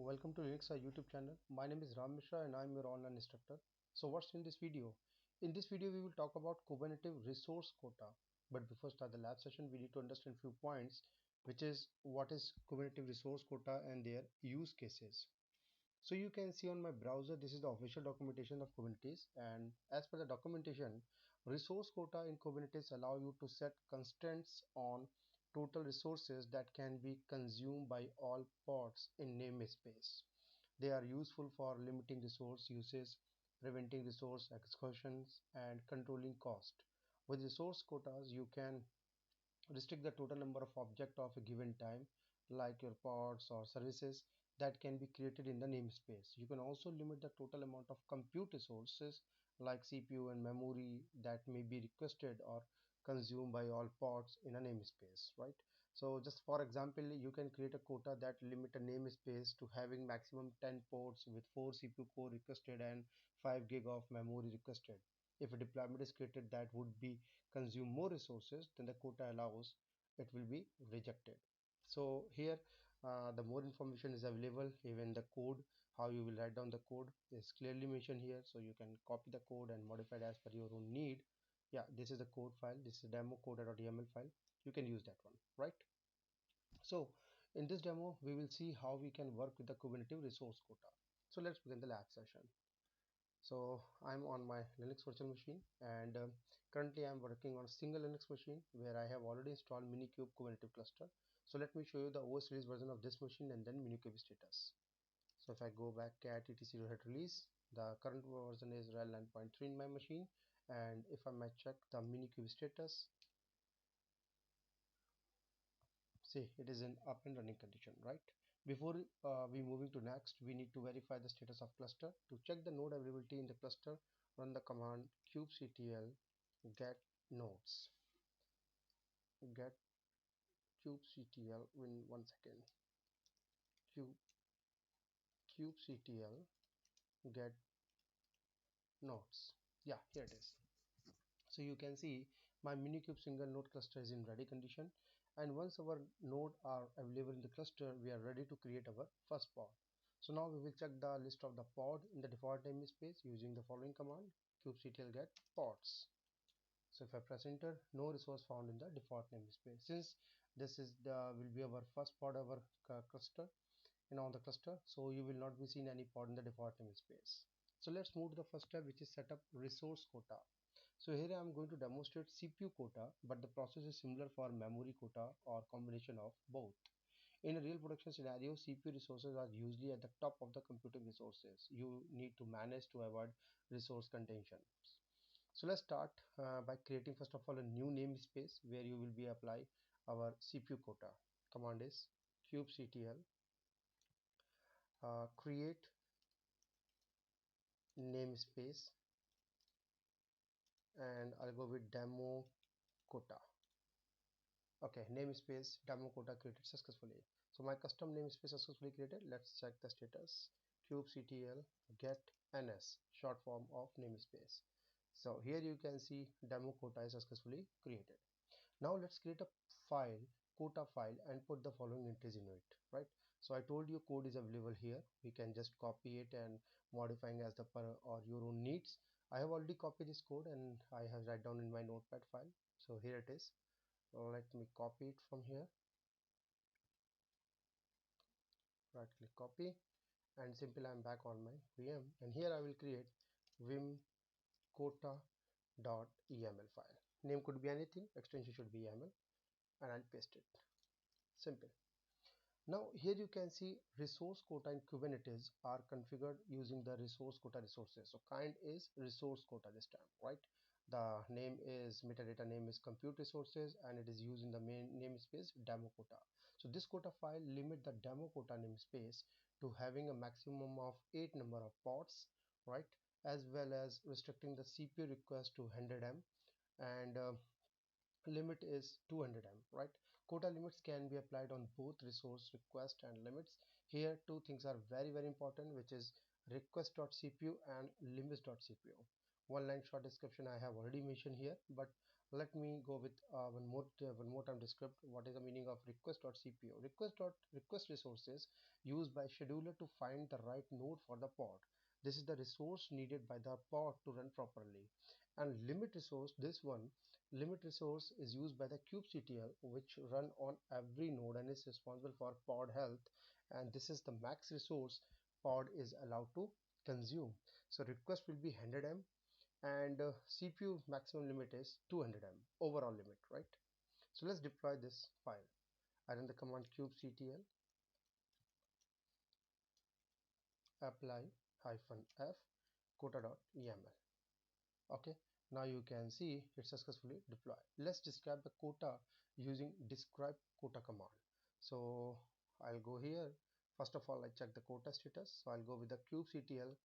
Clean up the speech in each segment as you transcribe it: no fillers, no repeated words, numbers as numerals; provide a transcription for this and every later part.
welcome to Linux YouTube channel. My name is Ram Mishra and I'm your online instructor. So what's in this video? In this video we will talk about Kubernetes resource quota. But before start the lab session we need to understand few points, which is what is Kubernetes resource quota and their use cases. So you can see on my browser, this is the official documentation of Kubernetes, and as per the documentation, resource quota in Kubernetes allow you to set constraints on total resources that can be consumed by all pods in namespace. They are useful for limiting resource uses, preventing resource exhaustions, and controlling cost. With resource quotas, you can restrict the total number of objects of a given time, like your pods or services that can be created in the namespace. You can also limit the total amount of compute resources like CPU and memory that may be requested or consumed by all pods in a namespace, right? So just for example, you can create a quota that limit a namespace to having maximum 10 ports with 4 CPU core requested and 5 gig of memory requested. If a deployment is created that would be consume more resources than the quota allows, it will be rejected. So here the more information is available, even the code, how you will write down the code is clearly mentioned here, so you can copy the code and modify it as per your own need. Yeah, this is the code file, this is demo quota.yaml file, you can use that one, right? So in this demo we will see how we can work with the Kubernetes resource quota. So let's begin the lab session. So I'm on my Linux virtual machine, and currently I'm working on a single Linux machine where I have already installed Minikube Kubernetes cluster. So let me show you the OS release version of this machine and then Minikube status. So if I go back cat etc head release, the current version is RHEL 9.3 in my machine, and if I might check the Minikube status, see it is in up and running condition, right? Before we moving to next, we need to verify the status of cluster. To check the node availability in the cluster, run the command kubectl get nodes. Get kubectl in 1 second. Kubectl get nodes. Yeah, here it is. So you can see my Minikube single node cluster is in ready condition, and once our node are available in the cluster, we are ready to create our first pod. So now we will check the list of the pod in the default namespace using the following command kubectl get pods. So if I press enter, no resource found in the default namespace. Since this is the will be our first pod of our cluster, on the cluster, so you will not be seeing any pod in the default namespace. So let's move to the first step, which is set up resource quota. So here I am going to demonstrate CPU quota, but the process is similar for memory quota or combination of both. In a real production scenario, CPU resources are usually at the top of the computing resources you need to manage to avoid resource contention. So let's start by creating first of all a new namespace where you will be apply our CPU quota. Command is kubectl create namespace, and I'll go with demo quota. Okay, namespace demo quota created successfully. So my custom namespace successfully created. Let's check the status. kubectl get ns, short form of namespace. So here you can see demo quota is successfully created. Now let's create a file, quota file, and put the following entries in it, right? So I told you code is available here. We can just copy it and modifying as the per or your own needs. I have already copied this code and I have write down in my notepad file. So here it is. Let me copy it from here. Right click copy, and simply I'm back on my VM, and here I will create vim quota.yaml file. Name could be anything, extension should be YAML, and I'll paste it. Simple. Now here you can see resource quota in Kubernetes are configured using the resource quota resources. So kind is resource quota this time, right? The name is metadata name is compute resources, and it is used in the main namespace demo quota. So this quota file limit the demo quota namespace to having a maximum of 8 number of pods, right? As well as restricting the CPU request to 100M, and limit is 200M, right? Quota limits can be applied on both resource request and limits. Here two things are very important, which is request.cpu and limits.cpu. One line short description I have already mentioned here, but Let me go with one more time descript what is the meaning of request.cpu. Request resources used by scheduler to find the right node for the pod. This is the resource needed by the pod to run properly. And limit resource, this one limit resource is used by the kubectl, which run on every node and is responsible for pod health, and this is the max resource pod is allowed to consume. So request will be 100 m, and CPU maximum limit is 200 m overall limit, right? So let's deploy this file. I run the command kubectl apply -f quota.yaml. Okay, now you can see it successfully deployed. Let's describe the quota using describe quota command. So I'll go here. First of all, I check the quota status. So I'll go with the kubectl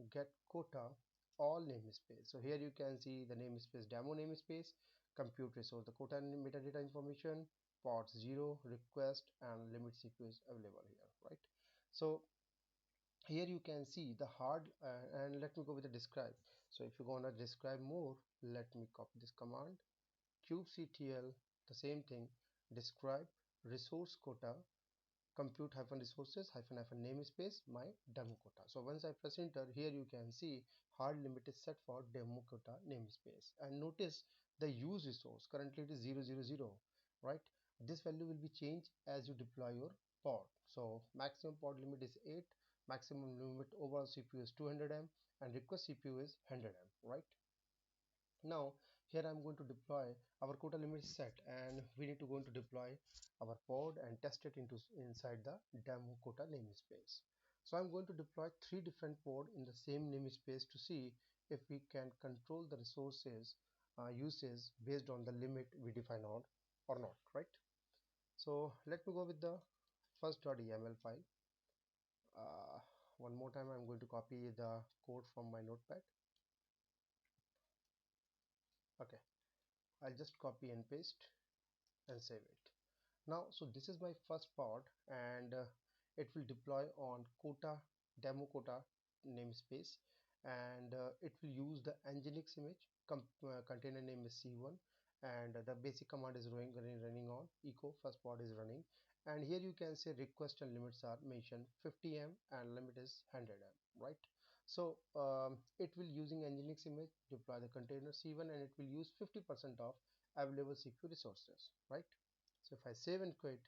get quota all namespace. So here you can see the namespace demo namespace, compute resource, the quota and metadata information, pods 0, request, and limit CPU is available here, right? So here you can see the hard and let me go with the describe. So if you want to describe more, let me copy this command kubectl, the same thing, describe resource quota compute hyphen resources hyphen namespace my demo quota. So once I press enter, here you can see hard limit is set for demo quota namespace, and notice the use resource currently it is 000, right? This value will be changed as you deploy your pod. So maximum pod limit is 8, maximum limit overall CPU is 200 m, and request CPU is 100 m, right? Now here I'm going to deploy our quota limit set, and we need to go into deploy our pod and test it inside the demo quota namespace. So I'm going to deploy 3 different pod in the same namespace to see if we can control the resources usage based on the limit we define on or not, right? So let me go with the first.yaml file. uh, one more time I'm going to copy the code from my notepad. Okay, I'll just copy and paste and save it. Now, so this is my first pod, and it will deploy on quota demo quota namespace, and it will use the nginx image. Container name is c1, and the basic command is running on echo. First pod is running, and here you can say request and limits are mentioned 50 m and limit is 100 m, right? So it will using nginx image deploy the container c1, and it will use 50% of available CPU resources, right? So if I save and quit,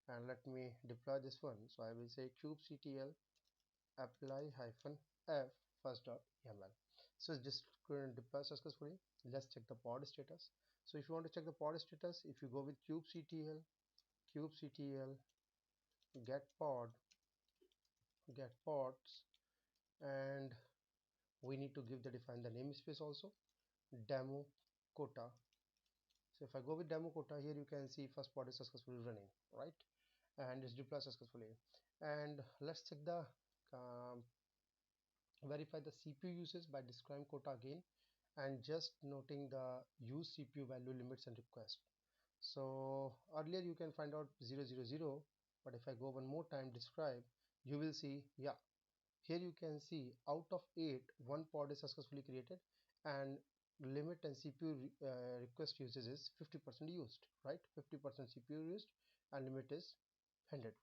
and let me deploy this one, so I will say kubectl apply hyphen f first.yaml. So just couldn't deploy successfully. Let's check the pod status. So if you want to check the pod status, if you go with kubectl get pod get pods, and we need to give the define the namespace also demo quota. So if I go with demo quota, here you can see first pod is successfully running, right? And it's deployed successfully. And let's check the um, verify the CPU usage by describing quota again, and just noting the use CPU value limits and request. So earlier you can find out 000, but if I go one more time describe, you will see, yeah, here you can see out of 8 one pod is successfully created, and limit and CPU request usage is 50% used, right? 50% CPU used and limit is 100.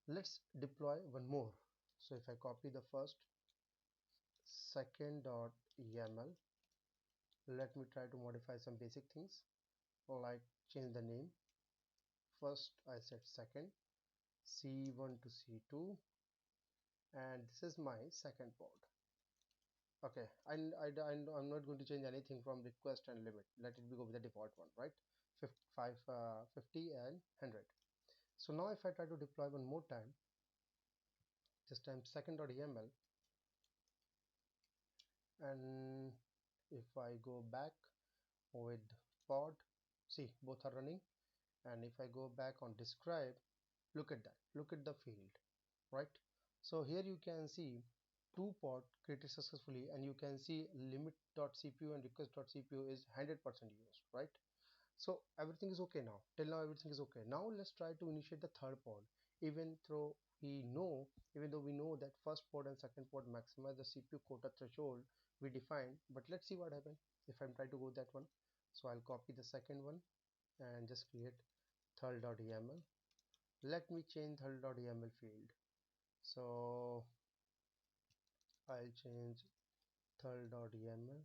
Let's deploy one more. So if I copy the first second.yaml, let me try to modify some basic things like change the name. First I set second c1 to c2, and this is my second pod. Okay, I'm not going to change anything from request and limit. Let it be go with the default one, right? 50 and 100. So now if I try to deploy one more time, this time second.yaml, and if I go back with pod, see both are running, and if I go back on describe, look at that, look at the field, right? So here you can see 2 pod created successfully, and you can see limit.cpu and request.cpu is 100% used, right? So everything is okay now. Till now everything is okay. Now let's try to initiate the third pod. Even though we know, even though we know that first pod and second pod maximize the CPU quota threshold we defined, but let's see what happens if I'm trying to go that one. So I'll copy the second one and just create third.yml. Let me change third.yml field. So I'll change third.yml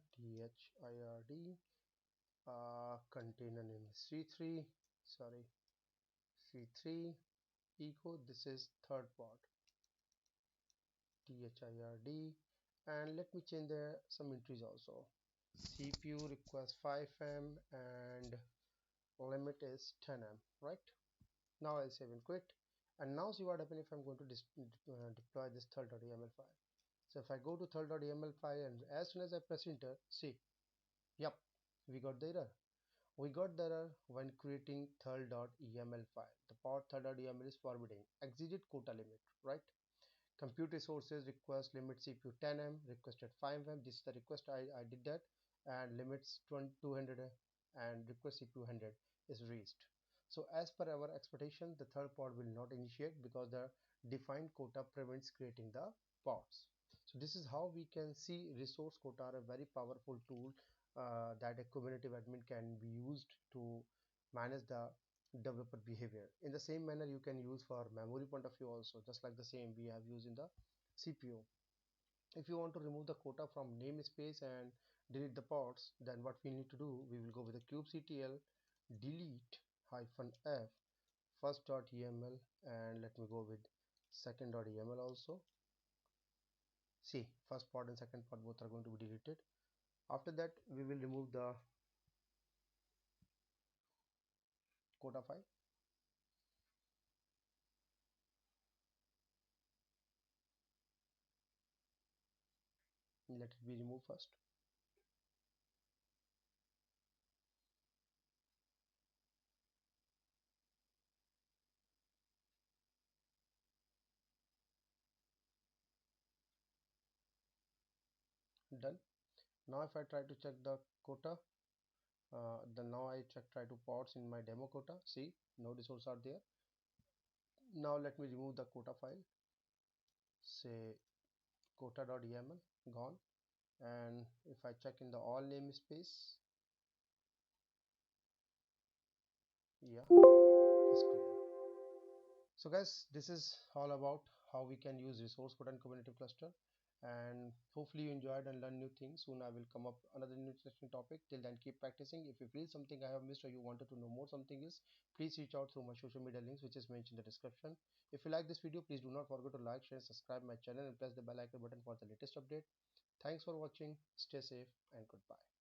third, container name is c3, sorry, c3 echo, this is third part third, and let me change the some entries also. CPU requires 5M and limit is 10M, right? Now I'll save and quit. And now see what happens if I'm going to deploy this third.yml file. So if I go to third.yml file and as soon as I press enter, see, yep, we got the error. We got the error when creating third.yml file. The part third.yml is forwarding exceeded quota limit, right? Compute resources request limit CPU 10M, requested 5M. This is the request I did that, and limits 200 and request CPU 100 is reached. So as per our expectation, the third pod will not initiate because the defined quota prevents creating the pods. So this is how we can see resource quota are a very powerful tool that a Kubernetes admin can be used to manage the developer behavior. In the same manner you can use for memory point of view also, just like the same we have used in the CPU. If you want to remove the quota from namespace and delete the pods, then what we need to do, we will go with the kubectl delete -f first.yml, and let me go with second.yml also. See, first pod and second pod both are going to be deleted. After that we will remove the quota file. Let it be removed first. Done. Now if I try to check the quota, then now I try to pods in my demo quota. See, no resources are there. Now let me remove the quota file. Say quota.yml gone, and if I check in the all namespace, yeah, it's clear. So guys, this is all about how we can use resource quota and Kubernetes cluster, and hopefully you enjoyed and learned new things. Soon I will come up another new interesting topic. Till then, keep practicing. If you feel something I have missed or you wanted to know more something else, please reach out through my social media links which is mentioned in the description. If you like this video, please do not forget to like, share, subscribe my channel and press the bell icon button for the latest update. Thanks for watching. Stay safe and goodbye.